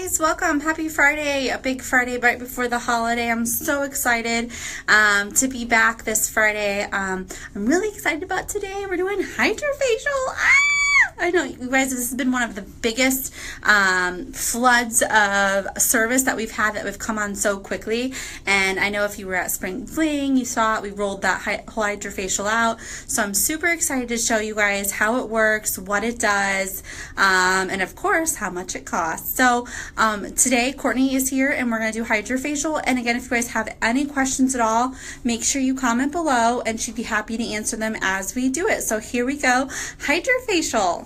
guys, welcome. Happy Friday, a big Friday right before the holiday. I'm so excited to be back this Friday. I'm really excited about today. We're doing HydraFacial. I know, you guys, this has been one of the biggest floods of service that we've had, that we've come on so quickly. And I know if you were at Spring Fling, you saw it. We rolled that whole HydraFacial out. So I'm super excited to show you guys how it works, what it does, and of course, how much it costs. So today, Courtney is here and we're going to do HydraFacial. And again, if you guys have any questions at all, make sure you comment below and she'd be happy to answer them as we do it. So here we go, HydraFacial.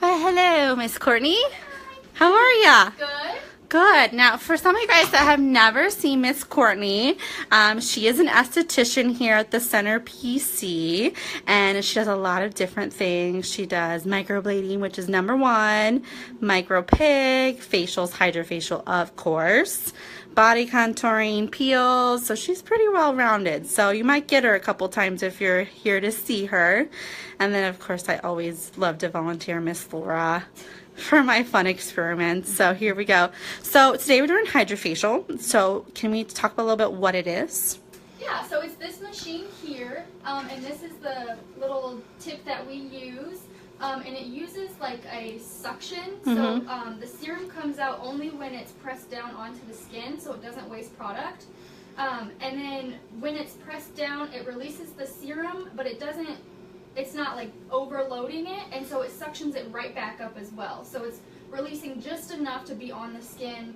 Well, hello, Miss Courtney. How are ya? Good. Good. Now, for some of you guys that have never seen Miss Courtney, she is an esthetician here at the Center PC, and she does a lot of different things. She does microblading, which is #1, micropig, facials, HydraFacial, of course, body contouring, peels. So she's pretty well-rounded. So you might get her a couple times if you're here to see her. And then, of course, I always love to volunteer Miss Laura for my fun experiments. So here we go. So today we're doing HydraFacial. So can we talk about a little bit what it is? Yeah, so it's this machine here, and this is the little tip that we use, and it uses like a suction. So the serum comes out only when it's pressed down onto the skin, so it doesn't waste product. And then when it's pressed down, it releases the serum, but it's not like overloading it, and so it suctions it right back up as well. So it's releasing just enough to be on the skin,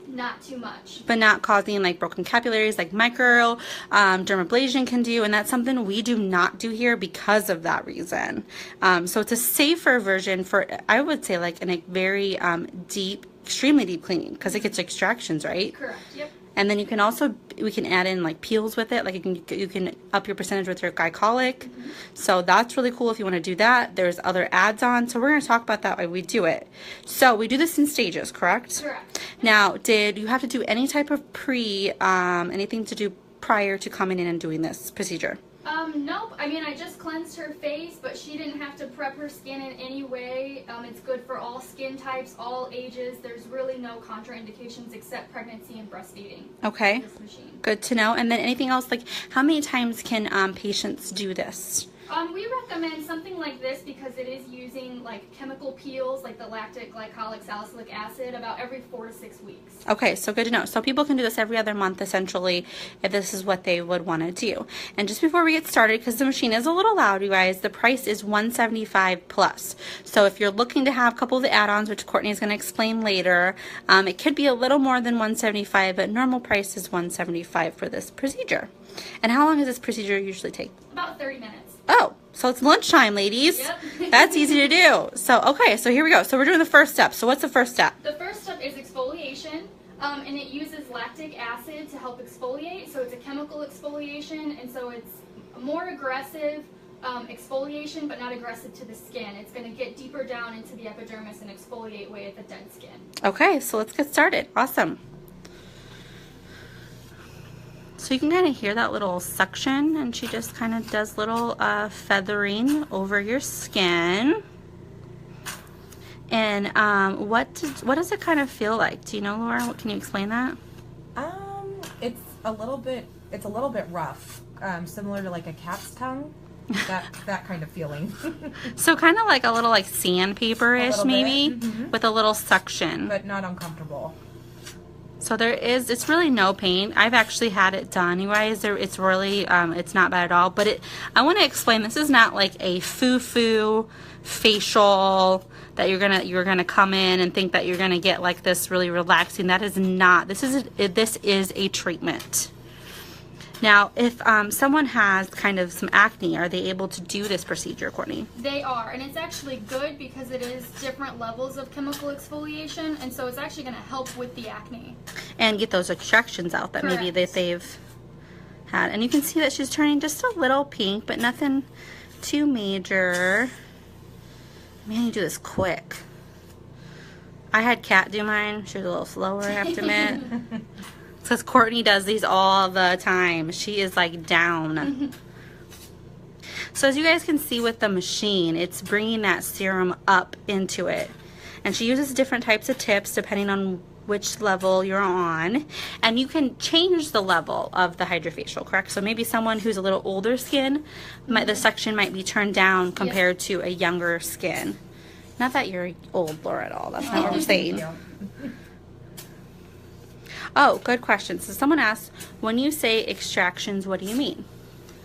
not too much. But not causing like broken capillaries like Microdermabrasion can do, and that's something we do not do here because of that reason. So it's a safer version for, I would say, like in a very deep, extremely deep cleaning, because it gets extractions, right? Correct, yep. And then you can also, we can add in like peels with it, like you can up your percentage with your glycolic. So that's really cool if you want to do that. There's other add-ons, so we're going to talk about that while we do it. So we do this in stages, correct? Correct. Now, did you have to do any type of anything to do prior to coming in and doing this procedure? Nope. I mean, I just cleansed her face, but she didn't have to prep her skin in any way. It's good for all skin types, all ages. There's really no contraindications except pregnancy and breastfeeding. Okay. This machine. Good to know. And then anything else, like how many times can patients do this? We recommend something like this because it is using like chemical peels, like the lactic, glycolic, salicylic acid, about every 4 to 6 weeks. Okay, so good to know. So people can do this every other month, essentially, if this is what they would want to do. And just before we get started, because the machine is a little loud, you guys, the price is $175 plus. So if you're looking to have a couple of the add-ons, which Courtney is going to explain later, it could be a little more than $175, but normal price is $175 for this procedure. And how long does this procedure usually take? About 30 minutes. Oh, so it's lunchtime, ladies. Yep. That's easy to do. So, okay, so here we go. So we're doing the first step. So what's the first step? The first step is exfoliation, and it uses lactic acid to help exfoliate. So it's a chemical exfoliation, and so it's a more aggressive exfoliation, but not aggressive to the skin. It's going to get deeper down into the epidermis and exfoliate away at the dead skin. Okay, so let's get started. Awesome. So you can kind of hear that little suction, and she just kind of does little feathering over your skin. And what does it kind of feel like? Do you know, Laura? Can you explain that? It's a little bit rough, similar to like a cat's tongue. That kind of feeling. So kind of like a little like sandpaper-ish maybe, with a little suction. But not uncomfortable. So it's really no pain. I've actually had it done, you guys. It's really, it's not bad at all. But I want to explain, this is not like a foo-foo facial that you're gonna come in and think that you're gonna get like this really relaxing. That is not. This is a treatment. Now, if someone has kind of some acne, are they able to do this procedure, Courtney? They are, and it's actually good because it is different levels of chemical exfoliation, and so it's actually going to help with the acne. And get those extractions out that Correct. maybe that they've had. And you can see that she's turning just a little pink, but nothing too major. Man, you do this quick. I had Kat do mine. She was a little slower, I have to admit. Because Courtney does these all the time. She is like down. So as you guys can see with the machine, it's bringing that serum up into it. And she uses different types of tips depending on which level you're on, and you can change the level of the HydraFacial, correct? So maybe someone who's a little older skin, the suction might be turned down compared to a younger skin. Not that you're old, Laura, at all. That's not what we're saying. Oh, good question. So someone asked, when you say extractions, what do you mean?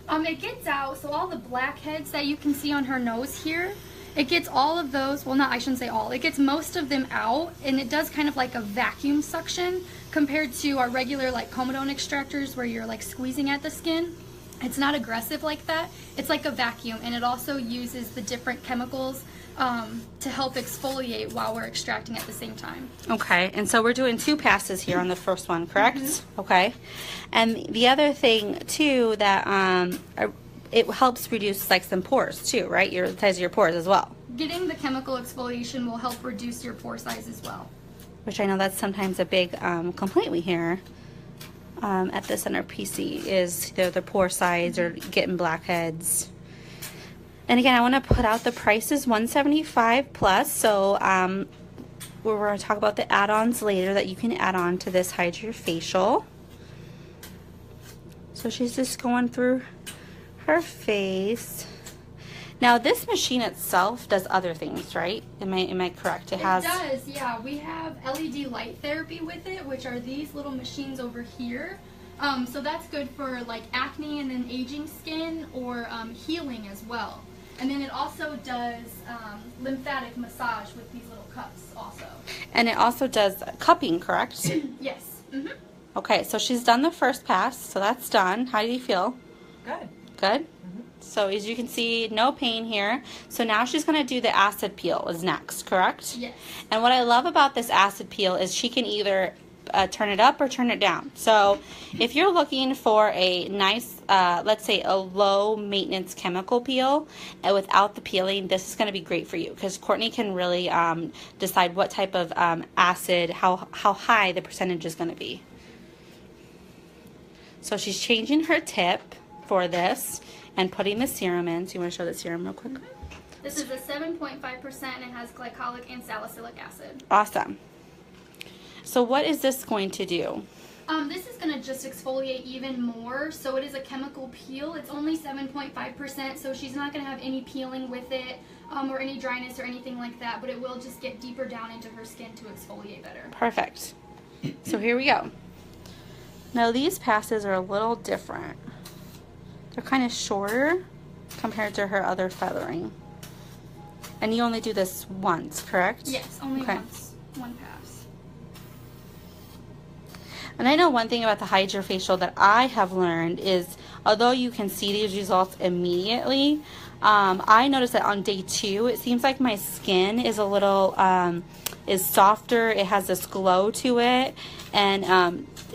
It gets out, so all the blackheads that you can see on her nose here, it gets all of those, well, I shouldn't say all, it gets most of them out, and it does kind of like a vacuum suction compared to our regular like comedone extractors where you're like squeezing at the skin. It's not aggressive like that. It's like a vacuum, and it also uses the different chemicals to help exfoliate while we're extracting at the same time. Okay, and so we're doing 2 passes here on the first one, correct? Okay, and the other thing too that it helps reduce like some pores too, right? The size of your pores as well. Getting the chemical exfoliation will help reduce your pore size as well. Which I know that's sometimes a big complaint we hear at the center PC is the pore size or getting blackheads. And again, I want to put out the price is $175 plus. So we're going to talk about the add-ons later that you can add on to this HydraFacial. So she's just going through her face. Now this machine itself does other things, right? Am I correct? It does, yeah. We have LED light therapy with it, which are these little machines over here. So that's good for like acne and then aging skin, or healing as well. And then it also does lymphatic massage with these little cups also. And it also does cupping, correct? Yes. Mm-hmm. Okay, so she's done the first pass, so that's done. How do you feel? Good. Good? Mm-hmm. So as you can see, no pain here. So now she's going to do the acid peel is next, correct? Yes. And what I love about this acid peel is she can either turn it up or turn it down. So if you're looking for a nice, let's say a low maintenance chemical peel and without the peeling, this is going to be great for you because Courtney can really decide what type of acid, how high the percentage is going to be. So she's changing her tip for this and putting the serum in. So you want to show the serum real quick? This is a 7.5% and it has glycolic and salicylic acid. Awesome. So what is this going to do? This is going to just exfoliate even more. So it is a chemical peel. It's only 7.5%, so she's not going to have any peeling with it or any dryness or anything like that, but it will just get deeper down into her skin to exfoliate better. Perfect. So here we go. Now these passes are a little different. They're kind of shorter compared to her other feathering. And you only do this once, correct? Yes, only once. One pass. And I know one thing about the HydraFacial that I have learned is, although you can see these results immediately, I noticed that on day 2, it seems like my skin is a little, is softer. It has this glow to it and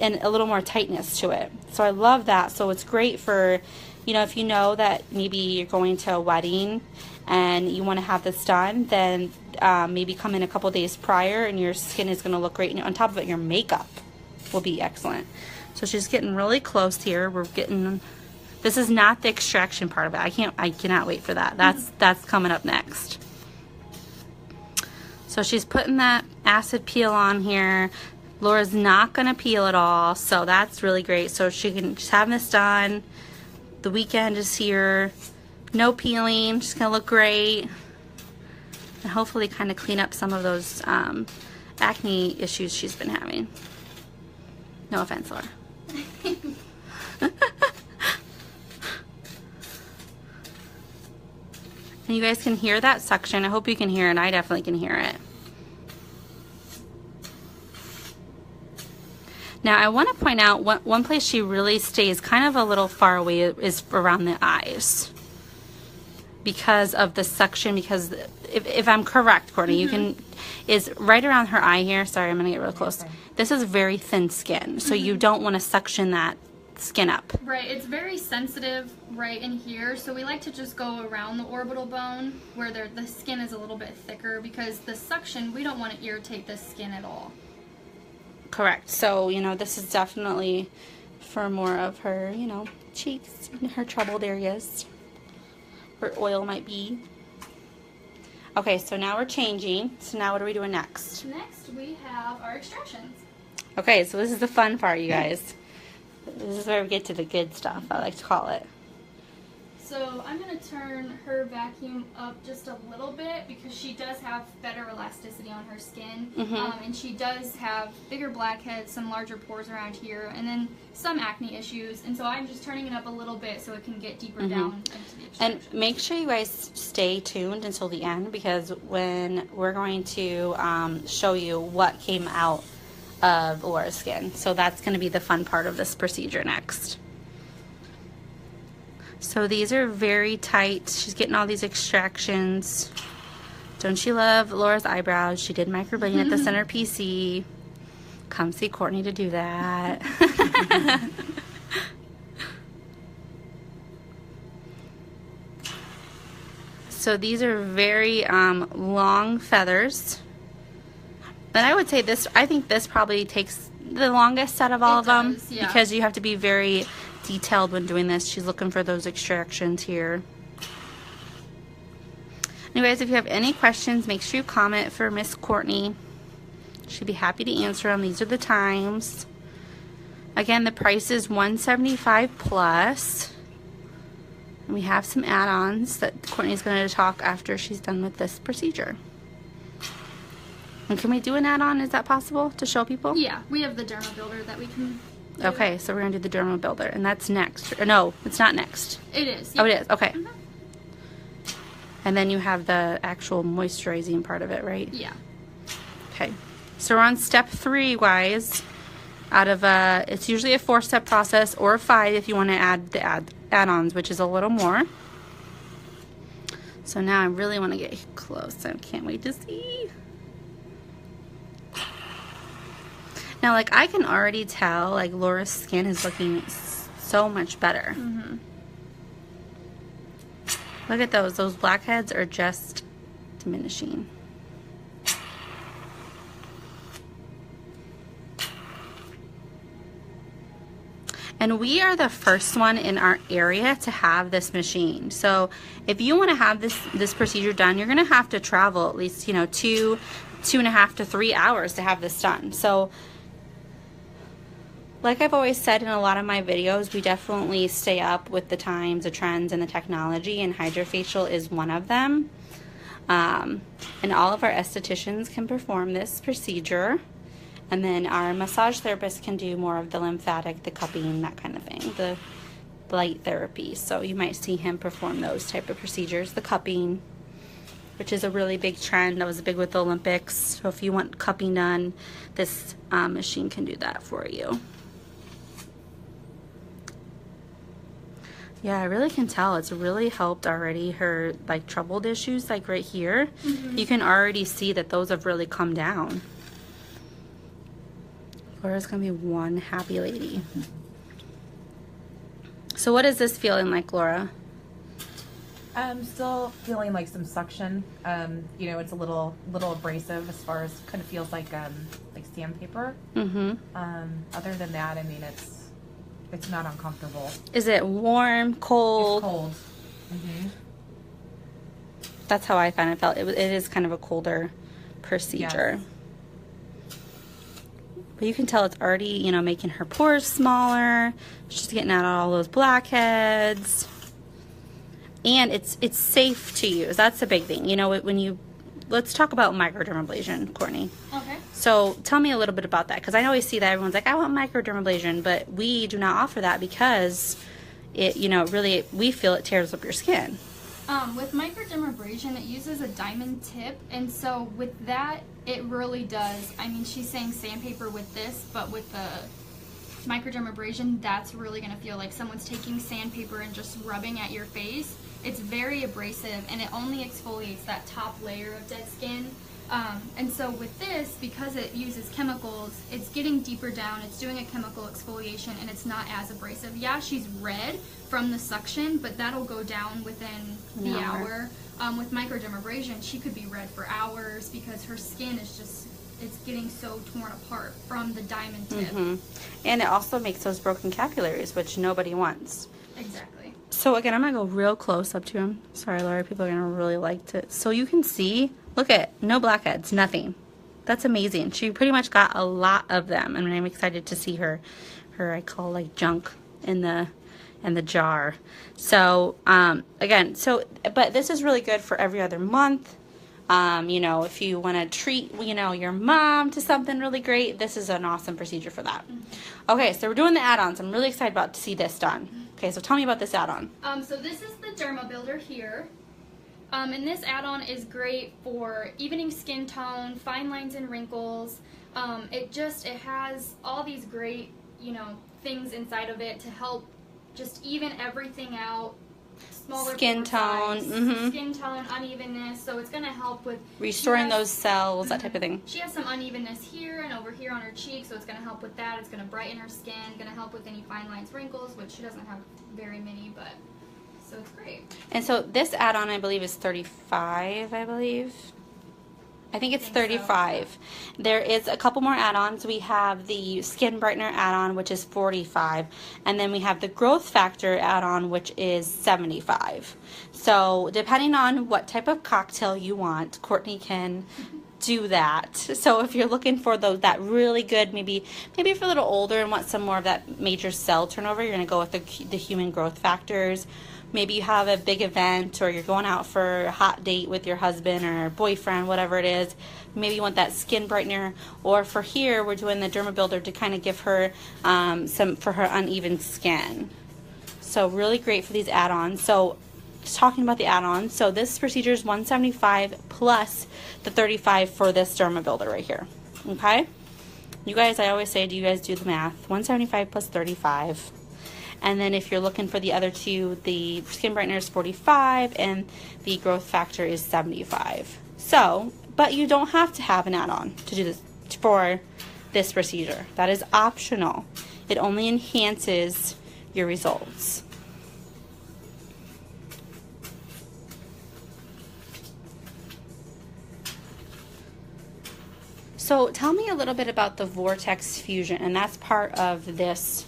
a little more tightness to it. So I love that. So it's great for, if you know that maybe you're going to a wedding and you want to have this done, then maybe come in a couple days prior and your skin is going to look great. And on top of it, your makeup will be excellent. So she's getting really close here. We're getting, this is not the extraction part of it. I cannot wait for that. That's coming up next. So she's putting that acid peel on here. Laura's not gonna peel at all, so that's really great. So she's having this done. The weekend is here. No peeling, she's gonna look great. And hopefully kind of clean up some of those acne issues she's been having. No offense, Laura. And you guys can hear that suction. I hope you can hear it. I definitely can hear it. Now I want to point out one place she really stays kind of a little far away is around the eyes. Because of the suction, because if I'm correct, Courtney, you can, is right around her eye here. Sorry, I'm going to get real close. Okay. This is very thin skin, so you don't want to suction that skin up. Right, it's very sensitive right in here, so we like to just go around the orbital bone where the skin is a little bit thicker, because the suction, we don't want to irritate the skin at all. Correct. So, this is definitely for more of her, cheeks and her troubled areas. where oil might be. Okay, so now we're changing. So now what are we doing next? Next, we have our extractions. Okay, so this is the fun part, you guys. This is where we get to the good stuff, I like to call it. So I'm going to turn her vacuum up just a little bit because she does have better elasticity on her skin. And she does have bigger blackheads, some larger pores around here, and then some acne issues. And so I'm just turning it up a little bit so it can get deeper down into the extraction. And make sure you guys stay tuned until the end, because when we're going to show you what came out of Laura's skin. So that's going to be the fun part of this procedure next. So these are very tight. She's getting all these extractions. Don't you love Laura's eyebrows? She did microdermabrasion at the center PC. Come see Courtney to do that. So these are very long feathers. Then I would say this, I think this probably takes the longest out of all of them, yeah. because you have to be very detailed when doing this. She's looking for those extractions here. Anyways, if you have any questions, make sure you comment for Miss Courtney. She'd be happy to answer them. These are the times. Again, the price is $175 plus. And we have some add-ons that Courtney's going to talk after she's done with this procedure. And can we do an add-on? Is that possible to show people? Yeah, we have the Derma Builder that we can do. Okay, so we're going to do the Derma Builder, and that's next. Or no, it's not next. It is. Oh, it is. Okay. And then you have the actual moisturizing part of it, right? Yeah. Okay. So we're on step 3, guys. Out of it's usually a 4-step process, or a 5 if you want to add the add-ons, which is a little more. So now I really want to get close. I can't wait to see. Now, like, I can already tell, like, Laura's skin is looking so much better. Look at those. Those blackheads are just diminishing. And we are the first one in our area to have this machine. So if you want to have this procedure done, you're going to have to travel at least, you know, 2.5 to 3 hours to have this done. So like I've always said in a lot of my videos, we definitely stay up with the times, the trends, and the technology, and HydraFacial is one of them. And all of our estheticians can perform this procedure. And then our massage therapist can do more of the lymphatic, the cupping, that kind of thing, the light therapy. So you might see him perform those type of procedures. The cupping, which is a really big trend. That was big with the Olympics. So if you want cupping done, this machine can do that for you. Yeah, I really can tell it's really helped already her, like, troubled issues, like right here. You can already see that those have really come down. Laura's gonna be one happy lady. So what is this feeling like, Laura? I'm still feeling like some suction. You know, it's a little abrasive as far as kind of feels like sandpaper. Other than that, I mean, it's not uncomfortable. Is it warm, cold? It's cold. That's how I kind of felt. It is kind of a colder procedure. Yes. But you can tell it's already, you know, making her pores smaller. She's getting out all those blackheads. And it's safe to use. That's the big thing. You know, let's talk about microdermabrasion, Courtney. Okay. So tell me a little bit about that, because I always see that everyone's like, I want microdermabrasion, but we do not offer that because it, you know, really, we feel it tears up your skin. With microdermabrasion, it uses a diamond tip, and so with that, it really does. I mean, she's saying sandpaper with this, but with the microdermabrasion, that's really going to feel like someone's taking sandpaper and just rubbing at your face. It's very abrasive, and it only exfoliates that top layer of dead skin. And so with this, because it uses chemicals, it's getting deeper down, it's doing a chemical exfoliation, and it's not as abrasive. Yeah, she's red from the suction, but that'll go down within the hour. With microdermabrasion, she could be red for hours because her skin is just, it's getting so torn apart from the diamond tip. And it also makes those broken capillaries, which nobody wants. Exactly. So again, I'm gonna go real close up to him. Sorry, Laura, people are gonna really like it. So you can see, look at, no blackheads, nothing. That's amazing. She pretty much got a lot of them, and I'm excited to see her I call like junk in the jar. So again, but this is really good for every other month. You know, if you want to treat, you know, your mom to something really great, this is an awesome procedure for that. Okay, so we're doing the add-ons. I'm really excited about to see this done. Okay, so tell me about this add-on. So this is the Derma Builder here. And this add-on is great for evening skin tone, fine lines and wrinkles. It has all these great, you know, things inside of it to help just even everything out. Smaller skin tone, skin tone, unevenness. So it's going to help with restoring those cells, that type of thing. She has some unevenness here and over here on her cheek, so it's going to help with that. It's going to brighten her skin, going to help with any fine lines, wrinkles, which she doesn't have very many, but so it's great. And so this add-on, I believe, is $35. I think it's $35. So. There is a couple more add-ons. We have the Skin Brightener add-on, which is $45, and then we have the Growth Factor add-on, which is $75. So depending on what type of cocktail you want, Courtney can do that. So if you're looking for that really good, maybe if you're a little older and want some more of that major cell turnover, you're going to go with the Human Growth Factors. Maybe you have a big event, or you're going out for a hot date with your husband or boyfriend, whatever it is. Maybe you want that skin brightener. Or for here, we're doing the Derma Builder to kind of give her some for her uneven skin. So really great for these add-ons. So just talking about the add-ons. So this procedure is $175 plus the $35 for this Derma Builder right here. Okay? You guys, I always say, do you guys do the math? $175 plus $35. And then if you're looking for the other two, the Skin Brightener is $45 and the Growth Factor is $75. So, but you don't have to have an add-on to do this for this procedure. That is optional. It only enhances your results. So tell me a little bit about the Vortex Fusion, and that's part of this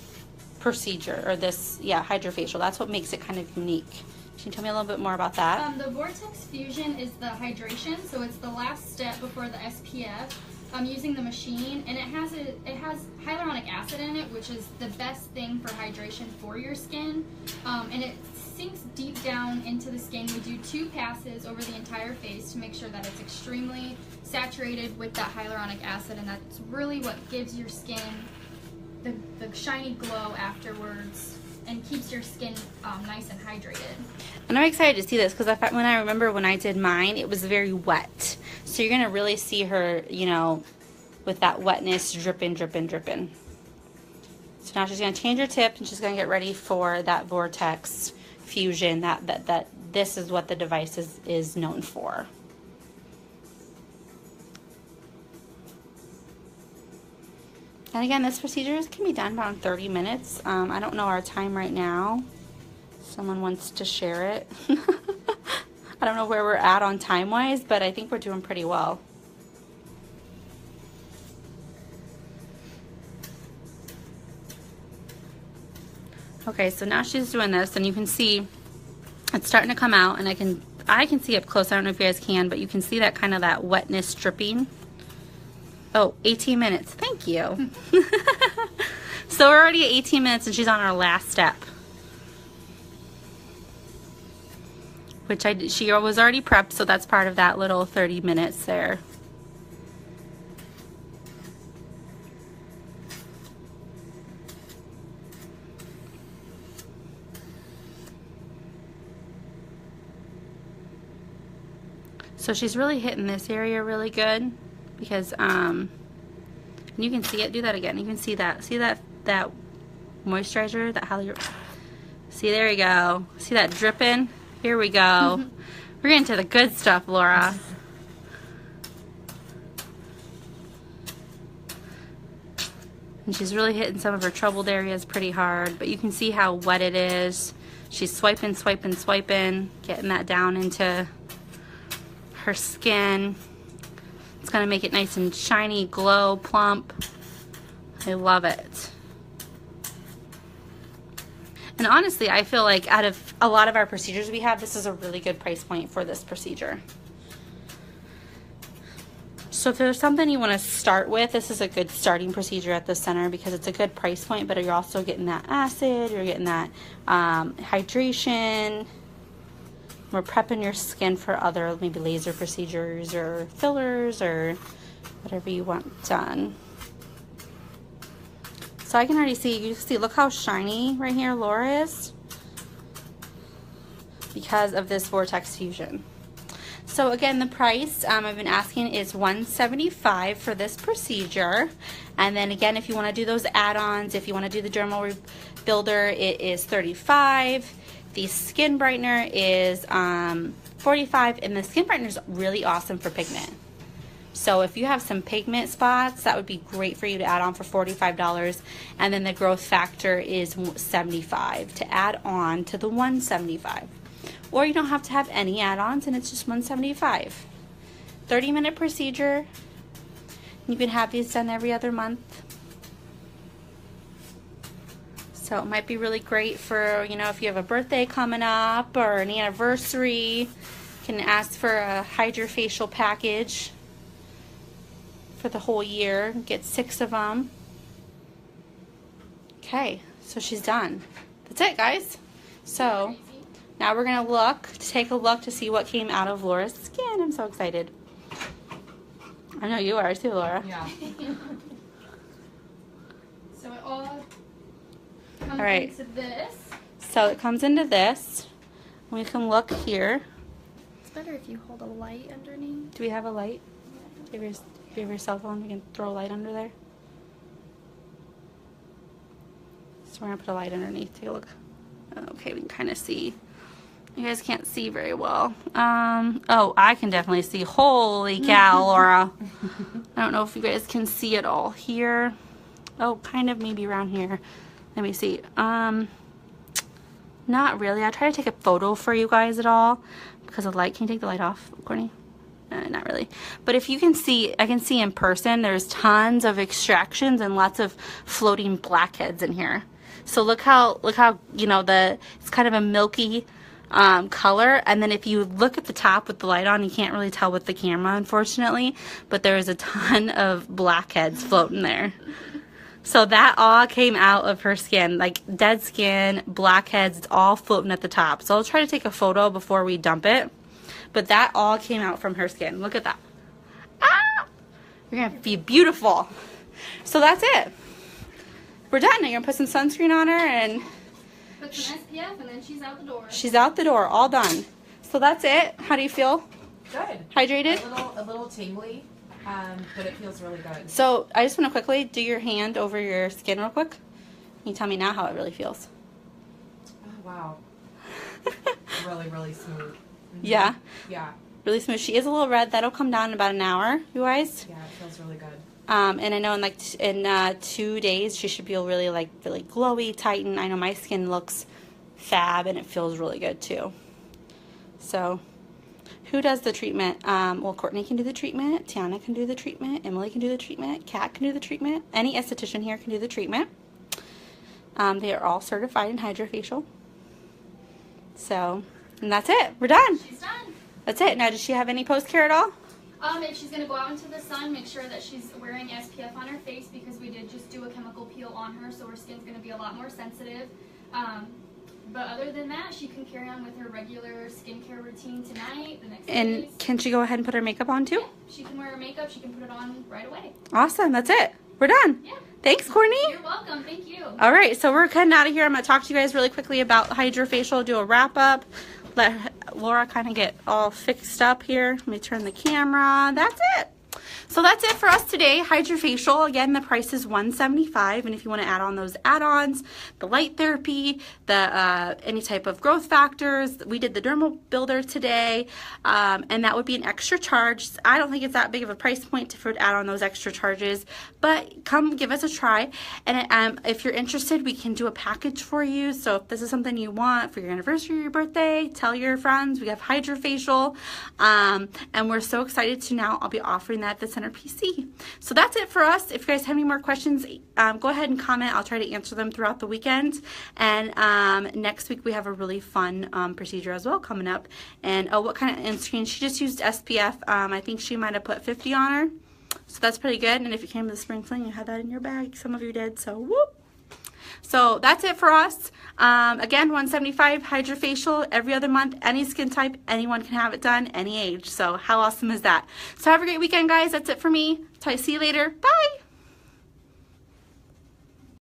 procedure, or this, HydraFacial. That's what makes it kind of unique. Can you tell me a little bit more about that? The Vortex Fusion is the hydration, so it's the last step before the SPF. I'm using the machine, and it has hyaluronic acid in it, which is the best thing for hydration for your skin, and it sinks deep down into the skin. We do 2 passes over the entire face to make sure that it's extremely saturated with that hyaluronic acid, and that's really what gives your skin the shiny glow afterwards and keeps your skin nice and hydrated. And I'm excited to see this, because when I remember when I did mine, it was very wet. So you're going to really see her, you know, with that wetness dripping, dripping, dripping. So now she's going to change her tip, and she's going to get ready for that Vortex Fusion. That this is what the device is known for. And again, this procedure can be done about 30 minutes. I don't know our time right now. Someone wants to share it. I don't know where we're at on time-wise, but I think we're doing pretty well. Okay, so now she's doing this, and you can see it's starting to come out, and I can see up close. I don't know if you guys can, but you can see that kind of that wetness dripping. Oh, 18 minutes. Thank you. So we're already at 18 minutes, and she's on our last step. Which she was already prepped, so that's part of that little 30 minutes there. So she's really hitting this area really good, because and you can see it. Do that again. You can see that moisturizer, that hyaluronic. See, there we go. See that dripping? Here we go. We're getting to the good stuff, Laura. And she's really hitting some of her troubled areas pretty hard, but you can see how wet it is. She's swiping, swiping, swiping, getting that down into her skin. It's going to make it nice and shiny, glow, plump. I love it. And honestly, I feel like out of a lot of our procedures we have, this is a really good price point for this procedure. So if there's something you want to start with, this is a good starting procedure at the center because it's a good price point, but you're also getting that acid, you're getting that hydration. We're prepping your skin for other maybe laser procedures or fillers or whatever you want done. So I can already see, you see, look how shiny right here Laura is because of this Vortex Fusion. So again, the price I've been asking is $175 for this procedure. And then again, if you want to do those add-ons, if you want to do the dermal builder, it is $35. The skin brightener is $45, and the skin brightener is really awesome for pigment. So if you have some pigment spots, that would be great for you to add on for $45. And then the growth factor is $75 to add on to the $175. Or you don't have to have any add-ons, and it's just $175. 30-minute procedure. You can have these done every other month. So it might be really great for, you know, if you have a birthday coming up or an anniversary. You can ask for a HydraFacial package for the whole year. Get 6 of them. Okay, so she's done. That's it, guys. So now we're going to take a look to see what came out of Laura's skin. I'm so excited. I know you are too, Laura. Yeah. So it all comes right. into this. So it comes into this. We can look here. It's better if you hold a light underneath. Do we have a light? Do you have your cell phone? We can throw a light under there. So we're going to put a light underneath. Take a look. Okay, we can kind of see. You guys can't see very well. Oh, I can definitely see. Holy cow, Laura. I don't know if you guys can see it all here. Oh, kind of maybe around here. Let me see. Not really. I try to take a photo for you guys at all because of the light. Can you take the light off, Courtney? Not really. But if you can see, I can see in person, there's tons of extractions and lots of floating blackheads in here. So look how, you know, it's kind of a milky color, and then if you look at the top with the light on, you can't really tell with the camera, unfortunately, but there's a ton of blackheads floating there. So that all came out of her skin, like dead skin, blackheads, it's all floating at the top. So I'll try to take a photo before we dump it, but that all came out from her skin. Look at that. Ah! You're gonna be beautiful. So that's it. We're done. Now you're gonna put some sunscreen on her and put some SPF, and then she's out the door. She's out the door, all done. So that's it. How do you feel? Good. Hydrated? A little tingly, but it feels really good. So I just want to quickly do your hand over your skin real quick. Can you tell me now how it really feels? Oh, wow. Really, really smooth. Mm-hmm. Yeah? Yeah. Really smooth. She is a little red. That'll come down in about an hour, you guys. Yeah, it feels really good. And I know in 2 days she should feel really glowy, tighten. I know my skin looks fab and it feels really good too. So who does the treatment? Well, Courtney can do the treatment, Tiana can do the treatment, Emily can do the treatment, Kat can do the treatment. Any esthetician here can do the treatment. They are all certified in HydraFacial. So, and that's it. We're done. She's done. That's it. Now, does she have any post-care at all? If she's going to go out into the sun, make sure that she's wearing SPF on her face because we did just do a chemical peel on her, so her skin's going to be a lot more sensitive. But other than that, she can carry on with her regular skincare routine tonight, the next And days. can she go ahead and put her makeup on too? Yeah, she can wear her makeup. She can put it on right away. Awesome. That's it. We're done. Yeah. Thanks, Courtney. You're welcome. Thank you. All right, so we're cutting out of here. I'm going to talk to you guys really quickly about HydraFacial, do a wrap-up, let Laura kind of get all fixed up here. Let me turn the camera. That's it. So that's it for us today. HydraFacial, again, the price is $175, and if you want to add on those add-ons, the light therapy, the any type of growth factors, we did the dermal builder today, and that would be an extra charge. I don't think it's that big of a price point to add on those extra charges, but come give us a try, and if you're interested, we can do a package for you. So if this is something you want for your anniversary or your birthday, tell your friends. We have HydraFacial, and we're so excited to now, I'll be offering that at the center on her PC. So that's it for us. If you guys have any more questions, go ahead and comment. I'll try to answer them throughout the weekend. And next week we have a really fun procedure as well coming up. And what kind of sunscreen? She just used SPF. I think she might have put 50 on her. So that's pretty good. And if you came to the spring fling, you had that in your bag. Some of you did. So whoop. So that's it for us. Again, $175 HydraFacial every other month. Any skin type, anyone can have it done, any age. So how awesome is that? So have a great weekend, guys. That's it for me. See you later. Bye.